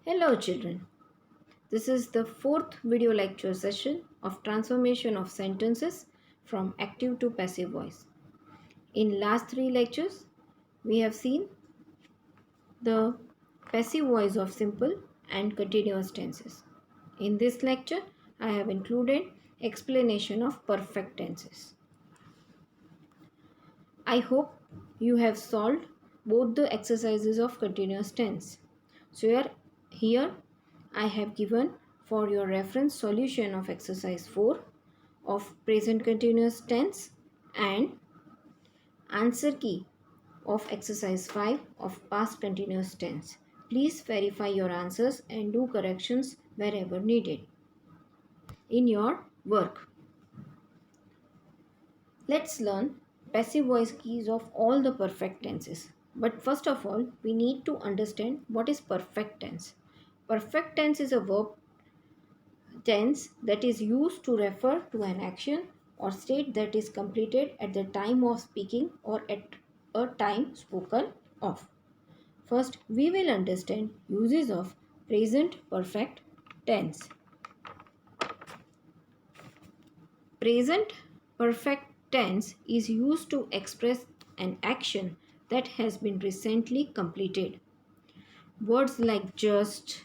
Hello children, this is the fourth video lecture session of transformation of sentences from active to passive voice. In last three lectures, we have seen the passive voice of simple and continuous tenses. In this lecture, I have included explanation of perfect tenses. I hope you have solved both the exercises of continuous tense. So here I have given for your reference solution of exercise 4 of present continuous tense and answer key of exercise 5 of past continuous tense. Please verify your answers and do corrections wherever needed in your work. Let's learn passive voice keys of all the perfect tenses. But first of all, we need to understand what is perfect tense. Perfect tense is a verb tense that is used to refer to an action or state that is completed at the time of speaking or at a time spoken of. First, we will understand uses of present perfect tense. Present perfect tense is used to express an action that has been recently completed. Words like just,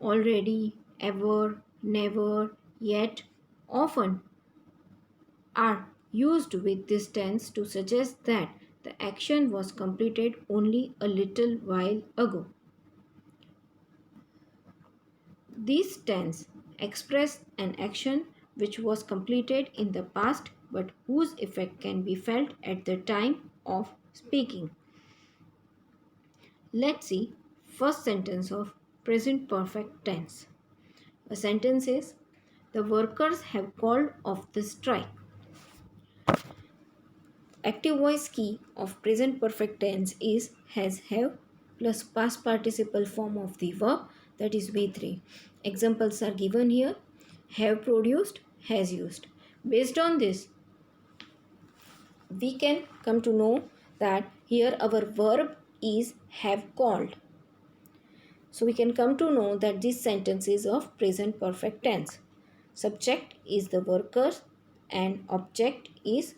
already, ever, never, yet often are used with this tense to suggest that the action was completed only a little while ago. This tense expresses an action which was completed in the past but whose effect can be felt at the time of speaking. Let's see first sentence of present perfect tense. A sentence is, the workers have called off the strike. Active voice key of present perfect tense is has, have plus past participle form of the verb, that is V3. Examples are given here. Have produced, has used. Based on this, we can come to know that here our verb is have called. So we can come to know that this sentence is of present perfect tense. Subject is the workers and object is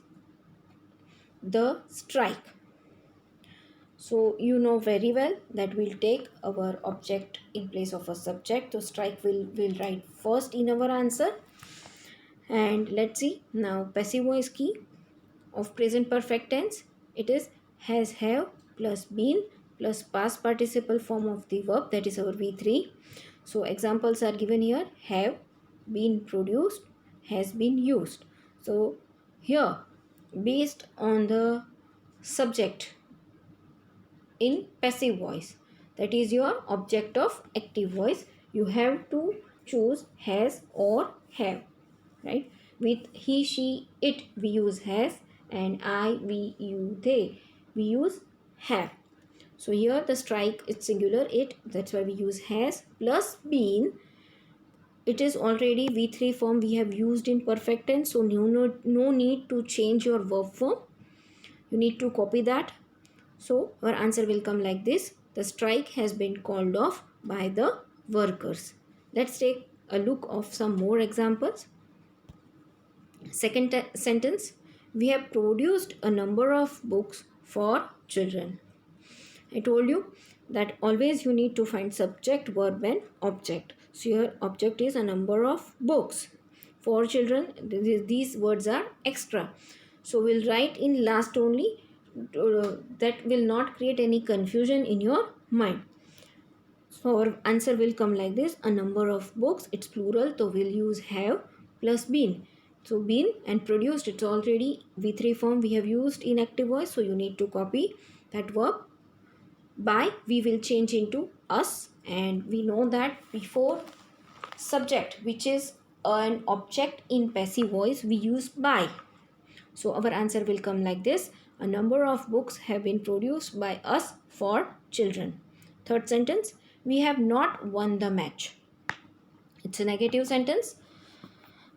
the strike. So you know very well that we'll take our object in place of a subject. So strike will write first in our answer. And let's see now passive voice key of present perfect tense. It is has, have plus been plus past participle form of the verb, that is our V3. So examples are given here. Have been produced, has been used. So here based on the subject in passive voice, that is your object of active voice, you have to choose has or have, right? With he, she, it we use has, and I, we, you, they we use have. So here the strike is singular, it, that's why we use has plus been. It is already V3 form we have used in perfect tense, so no need to change your verb form. You need to copy that. So our answer will come like this. The strike has been called off by the workers. Let's take a look of some more examples. Second sentence, we have produced a number of books for children. I told you that always you need to find subject, verb and object. So your object is a number of books for children. These words are extra. So we'll write in last only. That will not create any confusion in your mind. So our answer will come like this. A number of books, it's plural, so we'll use have plus been. So been and produced, it's already V3 form we have used in active voice, so you need to copy that verb. By we will change into us, and we know that before subject, which is an object in passive voice, we use by. So our answer will come like this. A number of books have been produced by us for children. Third sentence, we have not won the match. It's a negative sentence.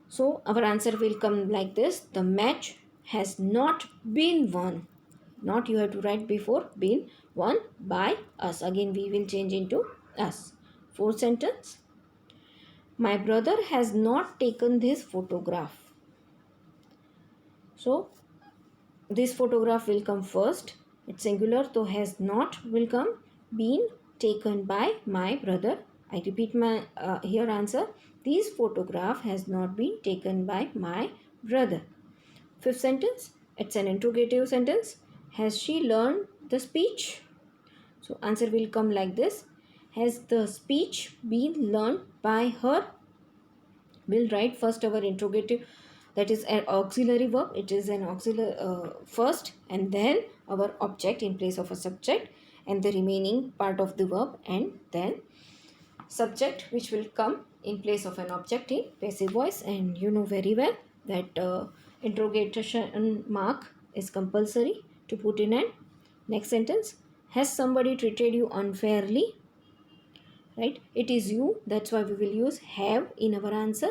So our answer will come like this. The match has not been won. Not you have to write before been won by us. Again we will change into us. Fourth sentence, my brother has not taken this photograph. So this photograph will come first. It's singular, so has not will come. Been taken by my brother. I repeat my here answer. This photograph has not been taken by my brother. Fifth sentence, it's an interrogative sentence. Has she learned the speech? So answer will come like this. Has the speech been learned by her? We'll write first our interrogative, that is an auxiliary verb. It is an auxiliary first, and then our object in place of a subject, and the remaining part of the verb, and then subject which will come in place of an object in passive voice. And you know very well that interrogation mark is compulsory to put in. And next sentence, has somebody treated you unfairly? Right, it is you, that's why we will use have in our answer.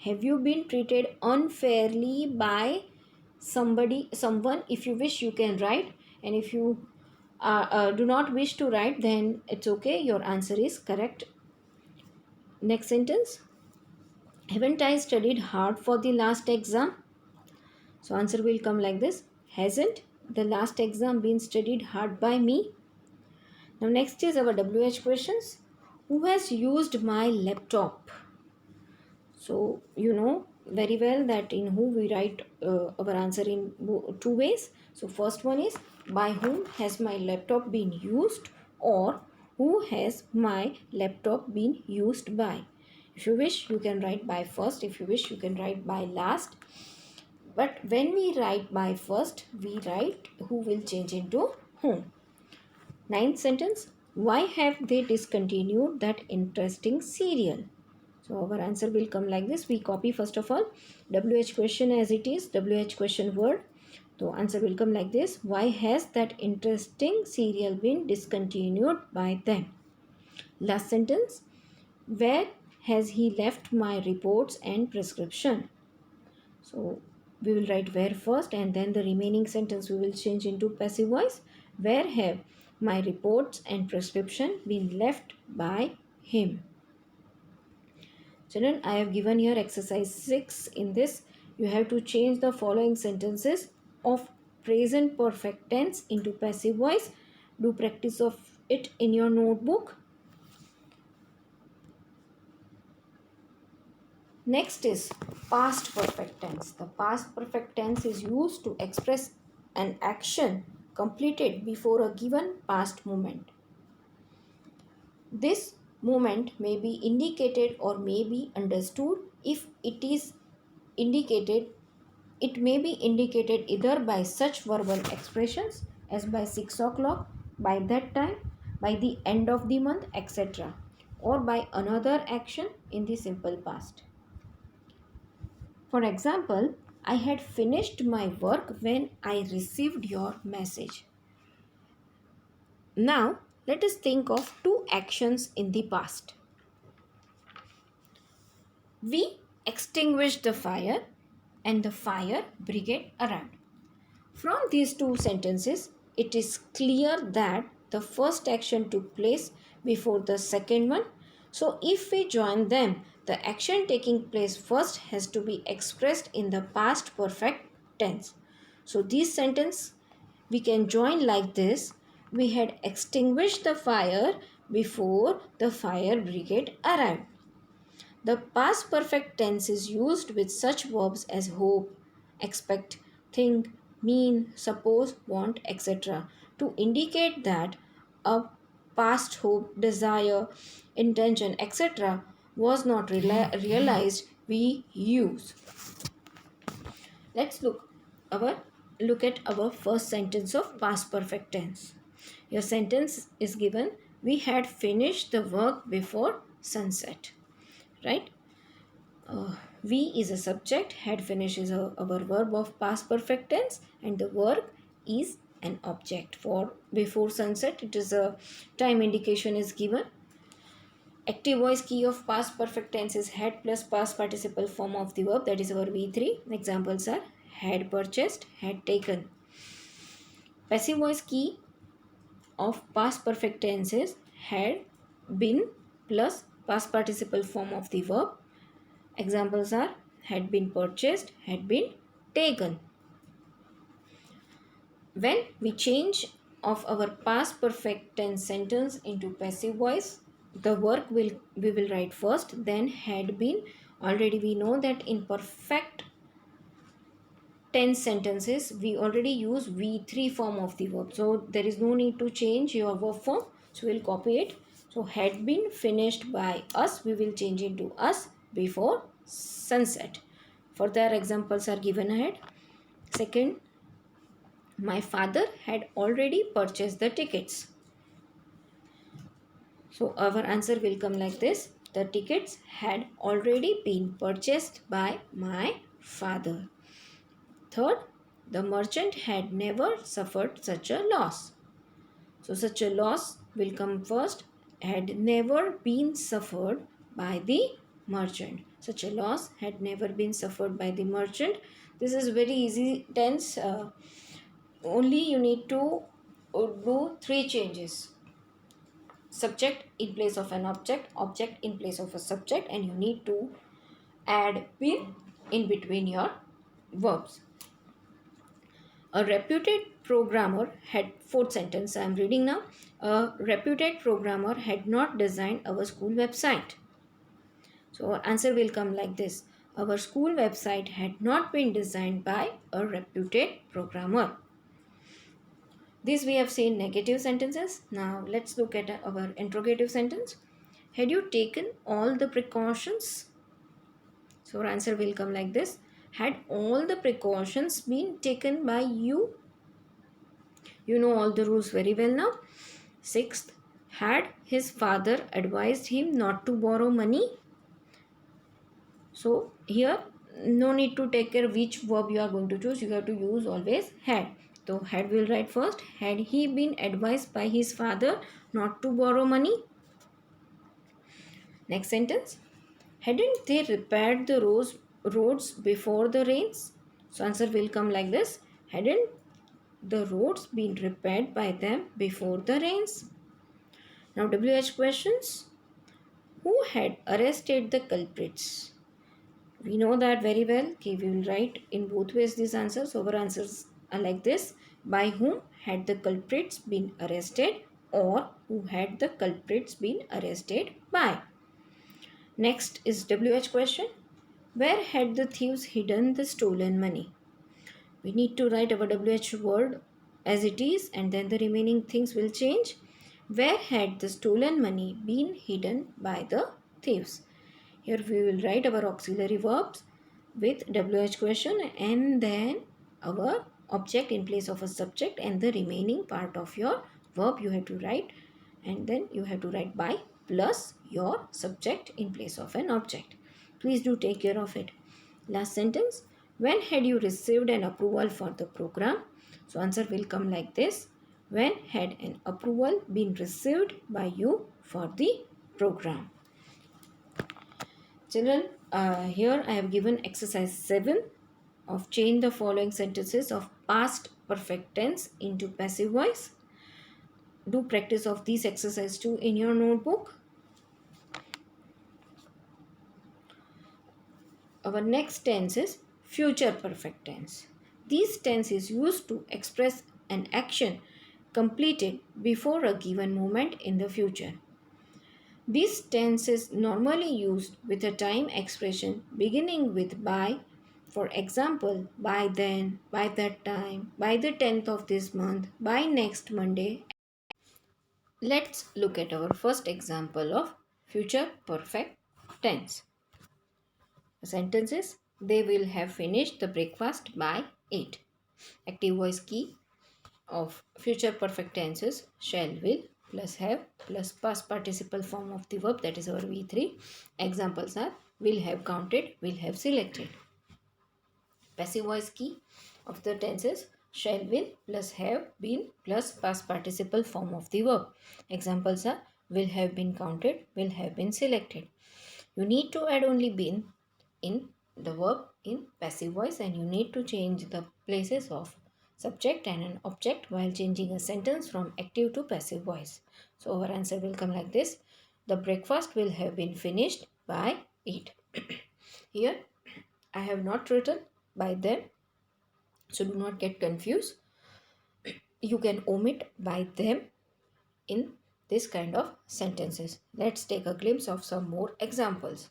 Have you been treated unfairly by someone? If you wish you can write, and if you do not wish to write, then it's okay, your answer is correct. Next sentence, haven't I studied hard for the last exam? So answer will come like this, hasn't the last exam been studied hard by me? Now next is our WH questions. Who has used my laptop? So you know very well that in who we write our answer in two ways. So first one is, by whom has my laptop been used, or who has my laptop been used by. If you wish you can write by first, if you wish you can write by last. But when we write by first, we write who will change into whom. Ninth sentence, why have they discontinued that interesting serial? So our answer will come like this. We copy first of all WH question as it is, WH question word. So answer will come like this. Why has that interesting serial been discontinued by them? Last sentence, where has he left my reports and prescription? So we will write where first, and then the remaining sentence we will change into passive voice. Where have my reports and prescription been left by him? Children, I have given here exercise 6. In this, you have to change the following sentences of present perfect tense into passive voice. Do practice of it in your notebook. Next is past perfect tense. The past perfect tense is used to express an action completed before a given past moment. This moment may be indicated or may be understood. If it is indicated, it may be indicated either by such verbal expressions as by 6 o'clock, by that time, by the end of the month, etc., or by another action in the simple past. For example, I had finished my work when I received your message. Now, let us think of two actions in the past. We extinguished the fire and the fire brigade arrived. From these two sentences, it is clear that the first action took place before the second one. So, if we join them, the action taking place first has to be expressed in the past perfect tense. So, this sentence we can join like this. We had extinguished the fire before the fire brigade arrived. The past perfect tense is used with such verbs as hope, expect, think, mean, suppose, want, etc. to indicate that a past hope, desire, intention, etc. was not realized. We use. Let's look at our first sentence of past perfect tense. Your sentence is given, we had finished the work before sunset. Right? We is a subject, had finished is our verb of past perfect tense, and the work is an object. For before sunset, it is a time indication is given. Active voice key of past perfect tense is had plus past participle form of the verb, that is our V3. Examples are had purchased, had taken. Passive voice key of past perfect tense is had been, plus past participle form of the verb. Examples are had been purchased, had been taken. When we change of our past perfect tense sentence into passive voice, the work will we will write first, then had been. Already we know that in perfect tense sentences we already use V3 form of the verb. So there is no need to change your verb form. So we'll copy it. So had been finished by us, we will change it to us before sunset. Further examples are given ahead. Second, my father had already purchased the tickets. So our answer will come like this. The tickets had already been purchased by my father. Third, the merchant had never suffered such a loss. So such a loss will come first. Had never been suffered by the merchant. Such a loss had never been suffered by the merchant. This is very easy tense. Only you need to do three changes: subject in place of an object, object in place of a subject, and you need to add been in between your verbs. A reputed programmer had, fourth sentence I am reading now. A reputed programmer had not designed our school website. So our answer will come like this. Our school website had not been designed by a reputed programmer. These we have seen negative sentences. Now let's look at our interrogative sentence. Had you taken all the precautions? So our answer will come like this. Had all the precautions been taken by you? You know all the rules very well now. Sixth, had his father advised him not to borrow money? So here no need to take care which verb you are going to choose. You have to use always had. So had will write first. Had he been advised by his father not to borrow money? Next sentence. Hadn't they repaired the roads before the rains? So answer will come like this. Hadn't the roads been repaired by them before the rains? Now WH questions. Who had arrested the culprits? We know that very well. Okay, we will write in both ways these answers. So our answers are like this. By whom had the culprits been arrested, or who had the culprits been arrested by? Next is WH question. Where had the thieves hidden the stolen money? We need to write our WH word as it is, and then the remaining things will change. Where had the stolen money been hidden by the thieves? Here we will write our auxiliary verbs with WH question and then our object in place of a subject, and the remaining part of your verb you have to write, and then you have to write by plus your subject in place of an object. Please do take care of it. Last sentence. When had you received an approval for the program? So answer will come like this. When had an approval been received by you for the program? Children, here I have given exercise 7 of change the following sentences of past perfect tense into passive voice. Do practice of these exercise 2 in your notebook. Our next tense is future perfect tense. This tense is used to express an action completed before a given moment in the future. This tense is normally used with a time expression beginning with by. For example, by then, by that time, by the 10th of this month, by next Monday. Let's look at our first example of future perfect tense. The sentence is, they will have finished the breakfast by 8. Active voice key of future perfect tenses shall, will plus have plus past participle form of the verb, that is our V3. Examples are will have counted, will have selected. Passive voice key of the tenses shall, will plus have been plus past participle form of the verb. Examples are will have been counted, will have been selected. You need to add only been in the verb in passive voice, and you need to change the places of subject and an object while changing a sentence from active to passive voice. So our answer will come like this. The breakfast will have been finished by 8. Here I have not written by them, so do not get confused. You can omit by them in this kind of sentences. Let's take a glimpse of some more examples.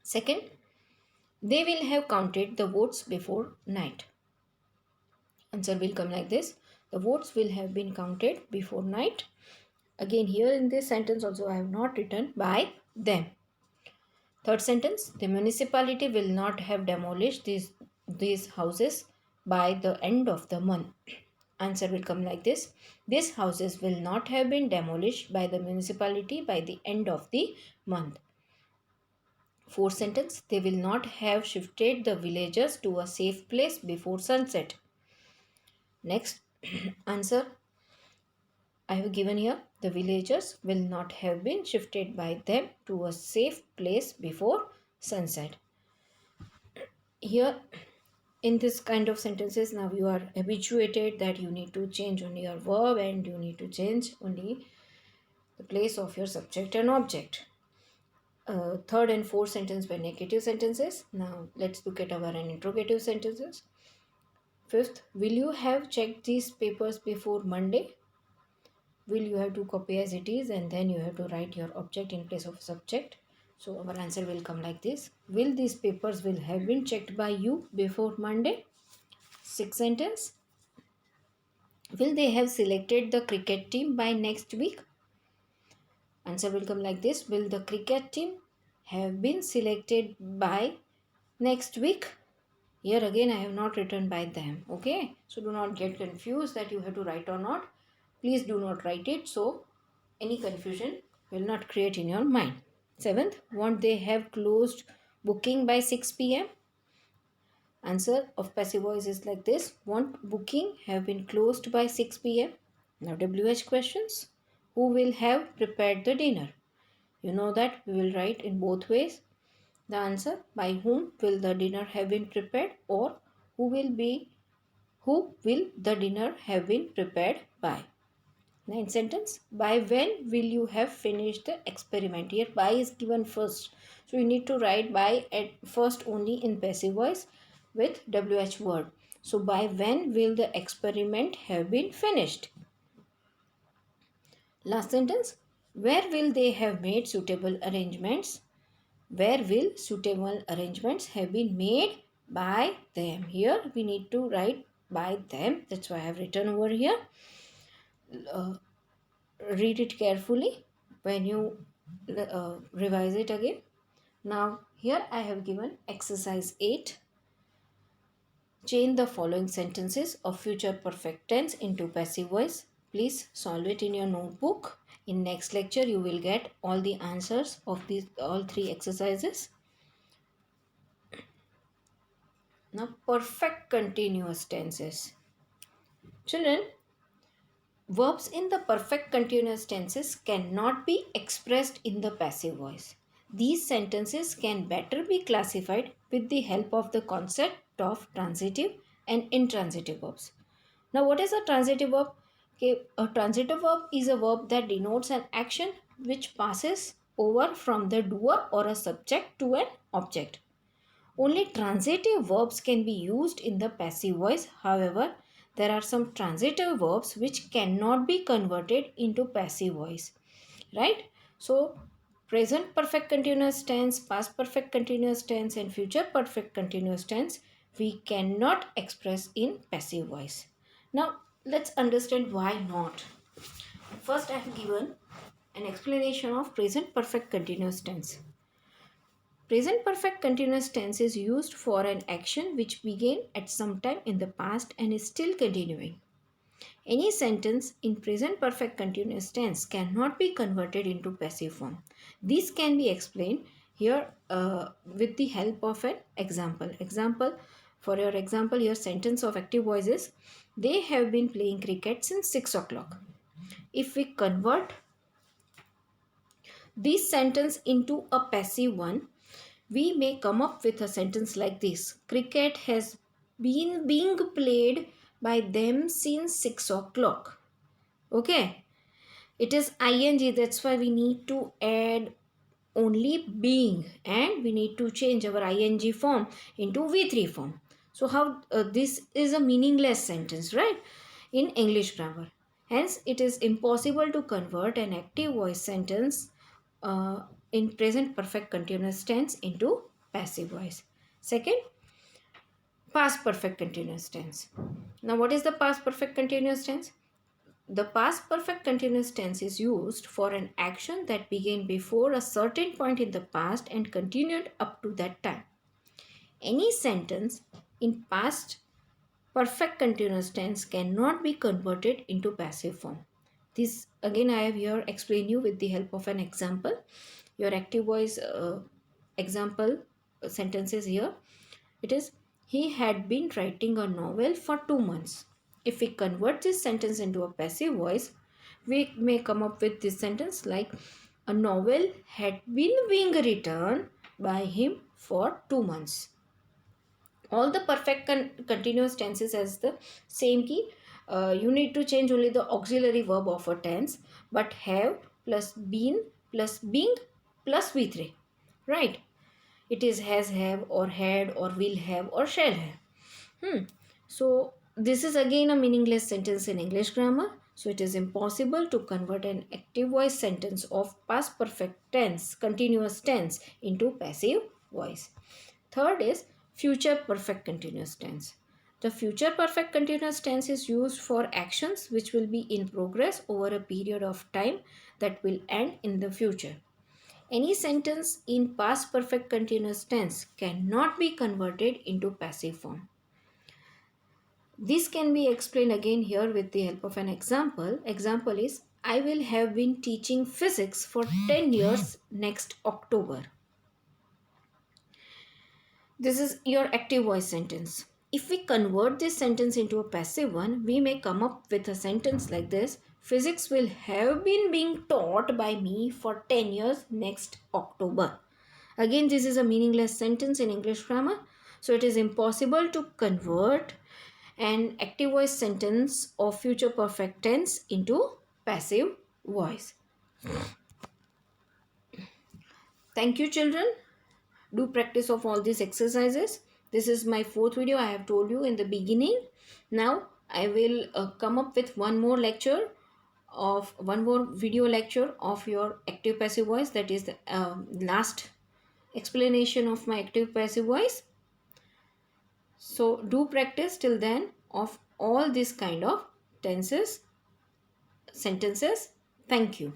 Second, they will have counted the votes before night. Answer will come like this. The votes will have been counted before night. Again, here in this sentence also I have not written by them. Third sentence, the municipality will not have demolished these houses by the end of the month. Answer will come like this. These houses will not have been demolished by the municipality by the end of the month. Fourth sentence, they will not have shifted the villagers to a safe place before sunset. Next answer I have given here, the villagers will not have been shifted by them to a safe place before sunset. Here in this kind of sentences, now you are habituated that you need to change only your verb and you need to change only the place of your subject and object. Third and fourth sentence were negative sentences. Now let's look at our interrogative sentences. Fifth, will you have checked these papers before Monday? Will you have to copy as it is and then you have to write your object in place of subject. So our answer will come like this. Will these papers will have been checked by you before Monday? Sixth sentence. Will they have selected the cricket team by next week? Answer will come like this. Will the cricket team have been selected by next week? Here again I have not written by them. Okay. So do not get confused that you have to write or not. Please do not write it. So any confusion will not create in your mind. Seventh, won't they have closed booking by 6 p.m.? Answer of passive voice is like this. Won't booking have been closed by 6 p.m.? Now WH questions. Who will have prepared the dinner? You know that we will write in both ways. The answer, by whom will the dinner have been prepared, or who will the dinner have been prepared by? Ninth sentence, by when will you have finished the experiment? Here by is given first. So you need to write by at first only in passive voice with WH word. So by when will the experiment have been finished? Last sentence, where will they have made suitable arrangements? Where will suitable arrangements have been made by them? Here we need to write by them. That's why I have written over here. Read it carefully when you revise it again. Now here I have given exercise 8. Change the following sentences of future perfect tense into passive voice. Please solve it in your notebook. In next lecture you will get all the answers of these all 3 exercises. Now perfect continuous tenses. Children, verbs in the perfect continuous tenses cannot be expressed in the passive voice. These sentences can better be classified with the help of the concept of transitive and intransitive verbs. Now, what is a transitive verb? Okay, a transitive verb is a verb that denotes an action which passes over from the doer or a subject to an object. Only transitive verbs can be used in the passive voice. However, there are some transitive verbs which cannot be converted into passive voice. Right? So, present perfect continuous tense, past perfect continuous tense and future perfect continuous tense we cannot express in passive voice. Now, let's understand why not. First, I have given an explanation of present perfect continuous tense. Present perfect continuous tense is used for an action which began at some time in the past and is still continuing. Any sentence in present perfect continuous tense cannot be converted into passive form. This can be explained here with the help of an example. For your example, here sentence of active voice is, they have been playing cricket since 6 o'clock. If we convert this sentence into a passive one, we may come up with a sentence like this. Cricket has been being played by them since 6 o'clock. Okay, it is ing, that's why we need to add only being, and we need to change our ing form into v3 form. So how this is a meaningless sentence, right, in English grammar. Hence it is impossible to convert an active voice sentence uh, in present perfect continuous tense into passive voice. Second, past perfect continuous tense. Now what is the past perfect continuous tense? The past perfect continuous tense is used for an action that began before a certain point in the past and continued up to that time. Any sentence in past perfect continuous tense cannot be converted into passive form. This again I have here explained you with the help of an example. Your active voice example sentences here. It is, he had been writing a novel for 2 months. If we convert this sentence into a passive voice, we may come up with this sentence like, a novel had been being written by him for 2 months. All the perfect continuous tenses has the same key. You need to change only the auxiliary verb of a tense, but have plus been plus being plus v3, right? It is has, have, or had, or will have, or shall have. So this is again a meaningless sentence in English grammar. So it is impossible to convert an active voice sentence of past perfect tense, continuous tense, into passive voice. Third is future perfect continuous tense. The future perfect continuous tense is used for actions which will be in progress over a period of time that will end in the future. Any sentence in past perfect continuous tense cannot be converted into passive form. This can be explained again here with the help of an example. Example is, I will have been teaching physics for 10 years next October. This is your active voice sentence. If we convert this sentence into a passive one, we may come up with a sentence like this. Physics will have been being taught by me for 10 years next October. Again, this is a meaningless sentence in English grammar. So it is impossible to convert an active voice sentence of future perfect tense into passive voice. Thank you, children. Do practice of all these exercises. This is my fourth video, I have told you in the beginning. Now I will come up with one more video lecture of your active passive voice. That is the last explanation of my active passive voice. So do practice till then of all this kind of tenses, sentences. Thank you.